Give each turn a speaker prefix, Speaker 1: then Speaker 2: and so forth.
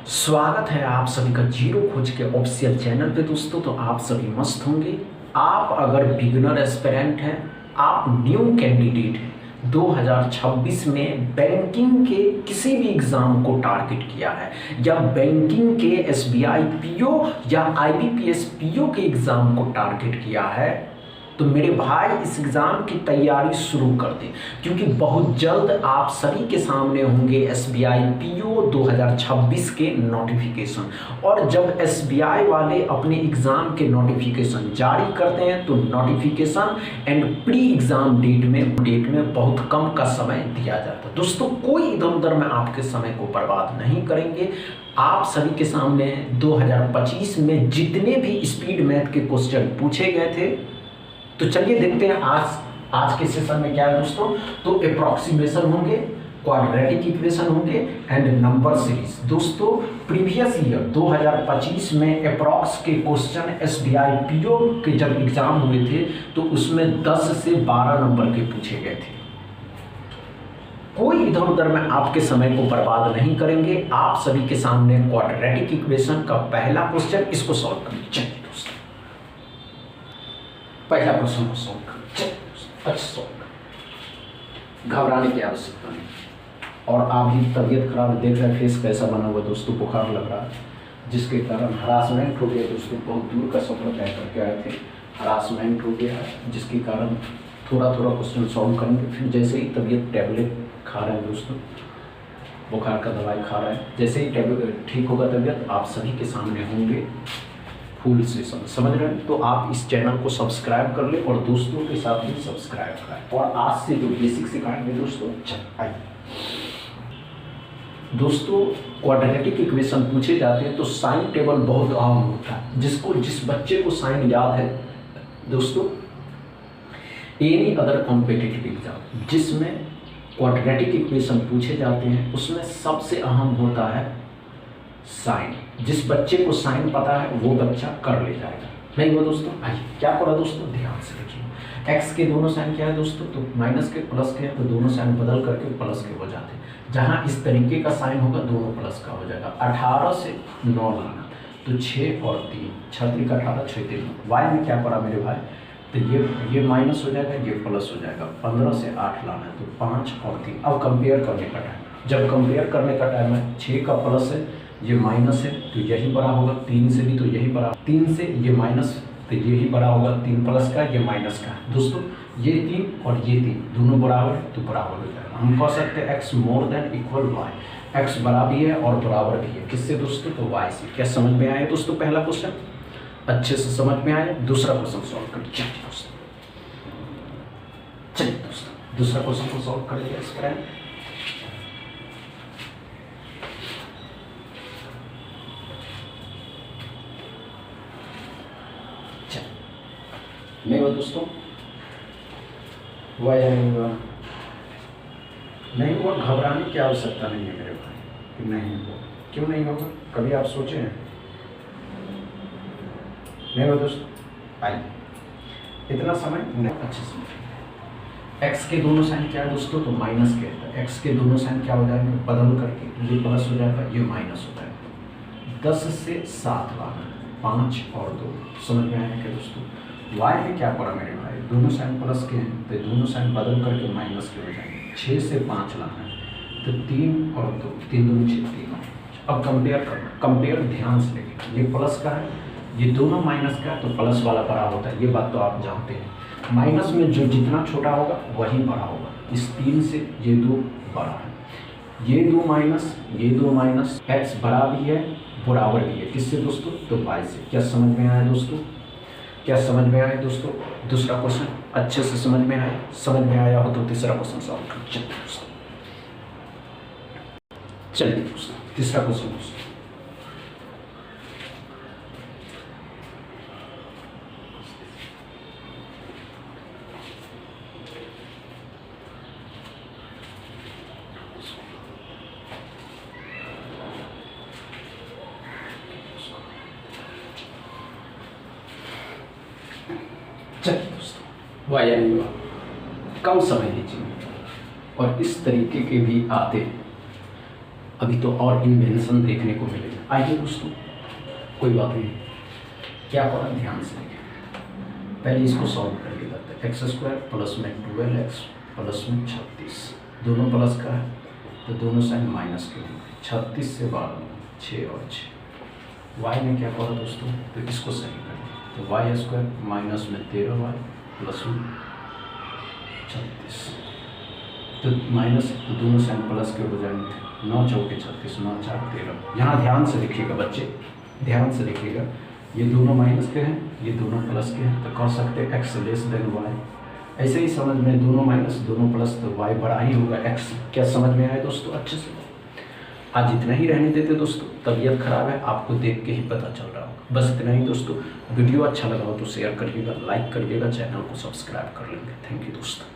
Speaker 1: स्वागत है आप सभी का जीरो खोज के ऑफिशियल चैनल पे दोस्तों। तो आप सभी मस्त होंगे। आप अगर बिगिनर एस्पिरेंट हैं, आप न्यू कैंडिडेट हैं, 2026 में बैंकिंग के किसी भी एग्ज़ाम को टारगेट किया है या बैंकिंग के एसबीआई पीओ या आईबीपीएस पीओ के एग्ज़ाम को टारगेट किया है, तो मेरे भाई इस एग्ज़ाम की तैयारी शुरू कर दें, क्योंकि बहुत जल्द आप सभी के सामने होंगे एसबीआई पीओ 2026 के नोटिफिकेशन। और जब एसबीआई वाले अपने एग्ज़ाम के नोटिफिकेशन जारी करते हैं तो notification and pre exam date में बहुत कम का समय दिया जाता है। दोस्तों, कोई इधर उधर में आपके समय को बर्बाद नहीं करेंगे। आप सभी के सामने 2025 में जितने भी स्पीड मैथ के क्वेश्चन पूछे गए थे, तो चलिए देखते हैं आज के सेशन में क्या है दोस्तों। तो अप्रॉक्सीमेशन होंगे, क्वाड्रेटिक इक्वेशन होंगे एंड नंबर सीरीज। दोस्तों, प्रीवियस ईयर 2025 में अप्रॉक्स के क्वेश्चन एसबीआई पीओ के जब एग्जाम हुए थे तो उसमें 10 से 12 नंबर के पूछे गए थे। कोई इधर उधर में आपके समय को बर्बाद नहीं करेंगे। आप सभी के सामने क्वाड्रेटिक इक्वेशन का पहला क्वेश्चन, इसको सॉल्व करें। चलिए दोस्तों, पहला क्वेश्चन को सॉल्व करें। अच्छा, घबराने की आवश्यकता नहीं। और आप भी तबीयत खराब देख रहे हैं, फेस कैसा बना हुआ दोस्तों, बुखार लग रहा है, जिसके कारण हरासमेंट हो गया दोस्तों। बहुत दूर का सफर तय करके आए थे, हरासमेंट हो गया है, जिसके कारण थोड़ा थोड़ा क्वेश्चन सॉल्व करेंगे। फिर जैसे ही तबीयत टैबलेट खा रहे हैं दोस्तों, बुखार का दवाई खा रहे हैं, जैसे ही टैबलेट ठीक होगा तबीयत, आप सभी के सामने होंगे फुल सेशन। समझ रहे हैं? तो आप इस चैनल को सब्सक्राइब कर ले और दोस्तों के साथ भी सब्सक्राइब करें। और आज से जो बेसिक सिखाएंगे दोस्तों, आइए दोस्तों, क्वाड्रेटिक इक्वेशन पूछे जाते हैं तो साइन टेबल बहुत आम होता है। जिस बच्चे को साइन याद है दोस्तों, एनी अदर कॉम्पिटिटिव एग्जाम जिसमें क्वाड्रेटिक इक्वेशन पूछे जाते हैं उसमें सबसे अहम होता है साइन। जिस बच्चे को साइन पता है वो बच्चा कर ले जाएगा। नहीं वो दोस्तों, आइए क्या पढ़ा दोस्तों, ध्यान से देखिए। एक्स के दोनों साइन क्या है दोस्तों, तो माइनस के प्लस के हैं, तो दोनों साइन बदल करके प्लस के हो जाते हैं। जहाँ इस तरीके का साइन होगा दोनों प्लस का हो जाएगा। 18 से 9 लाना, तो 6 और 3, 6 3 18, 6 3 9। वाई में क्या पड़ा मेरे भाई, तो ये माइनस हो जाएगा, ये प्लस हो जाएगा। 15 से 8 लाना है, तो 5 और 3। अब कंपेयर करने का टाइम, जब कंपेयर करने का टाइम है, 6 का प्लस है, ये माइनस है, तो यही बड़ा होगा। 3 से भी तो यही बड़ा, 3 से ये माइनस, तो यही बड़ा होगा। 3 प्लस का, ये माइनस का है दोस्तों। ये 3 और ये 3 दोनों बराबर है, तो बराबर हो जाएगा। हम कह सकते हैं x more than equal y. X बड़ा भी है और बराबर भी है, किससे दोस्तों, तो वाई से। क्या समझ में आया दोस्तों पहला क्वेश्चन? अच्छे से समझ में आया। दूसरा क्वेश्चन सॉल्व कर। चलिए दोस्तों, दूसरा क्वेश्चन को सॉल्व कर लिया। इस करें नहीं हुआ दोस्तों, हुआ या नहीं हुआ? नहीं हुआ, घबराने की आवश्यकता नहीं है मेरे भाई कि नहीं हुआ। क्यों नहीं होगा, कभी आप सोचे हैं? नहीं हुआ दोस्तों, आइए इतना समय नहीं, अच्छे से। एक्स के दोनों साइन क्या है दोस्तों, तो माइनस के है। एक्स के दोनों साइन क्या हो जाएंगे, बदल करके ये प्लस हो जाएगा, ये माइनस हो जाएगा। 10 से 7 लाना, 5 और 2। समझ में आया क्या दोस्तों? वाई में क्या पड़ा मेरे भाई, दोनों साइन प्लस के हैं, तो दोनों साइन बदल करके माइनस के हो जाएंगे। 6 से 5 लाना है, तो 3 और 2, 3 दूनी 6, 3। अब कंपेयर करना, कंपेयर ध्यान से देखिए। ये प्लस का है, ये दोनों माइनस का है, तो प्लस वाला बड़ा होता है, ये बात तो आप जानते हैं। माइनस में जो जितना छोटा होगा वही बड़ा होगा। इस 3 से ये 2 बड़ा है, ये 2 माइनस, ये 2 माइनस। एक्स बड़ा भी है, बराबर भी है, किससे दोस्तों, तो वाई से। क्या समझ में आया दोस्तों? क्या समझ में आया दोस्तों? दूसरा क्वेश्चन अच्छे से समझ में आया? समझ में आया हो तो तीसरा क्वेश्चन सॉल्व कर। चलिए दोस्तों, तीसरा क्वेश्चन हुआ या नहीं हुआ? कम समय लीजिए। और इस तरीके के भी आते हैं, अभी तो और इन्वेंशन देखने को मिलेगा। आइए दोस्तों, कोई बात नहीं, क्या करें ध्यान से देखिए। पहले इसको सॉल्व करिएगा तो एक्स स्क्वायर प्लस में 12x प्लस में 36, दोनों प्लस का है तो दोनों साइन माइनस के होंगे। 36 से 12 6 और 6। y में क्या करा दोस्तों, तो इसको सही करें तो वाई स्क्वायर माइनस में 13y प्लस में 36, तो माइनस तो दोनों साइन प्लस के हो जाएंगे। 9 चौके 36, 9 4 13। यहाँ ध्यान से देखिएगा बच्चे, ध्यान से देखिएगा, ये दोनों माइनस के हैं, ये दोनों प्लस के हैं, तो कर सकते हैं x लेस देन y। ऐसे ही समझ में, दोनों माइनस दोनों प्लस तो y बड़ा ही होगा x। क्या समझ में आया दोस्तों अच्छे से? आज इतना ही रहने देते दोस्तों, तबीयत खराब है आपको देख के ही पता चल रहा होगा। बस इतना ही दोस्तों, वीडियो अच्छा लगा हो तो शेयर करिएगा, लाइक करिएगा, चैनल को सब्सक्राइब कर लेंगे। थैंक यू दोस्तों।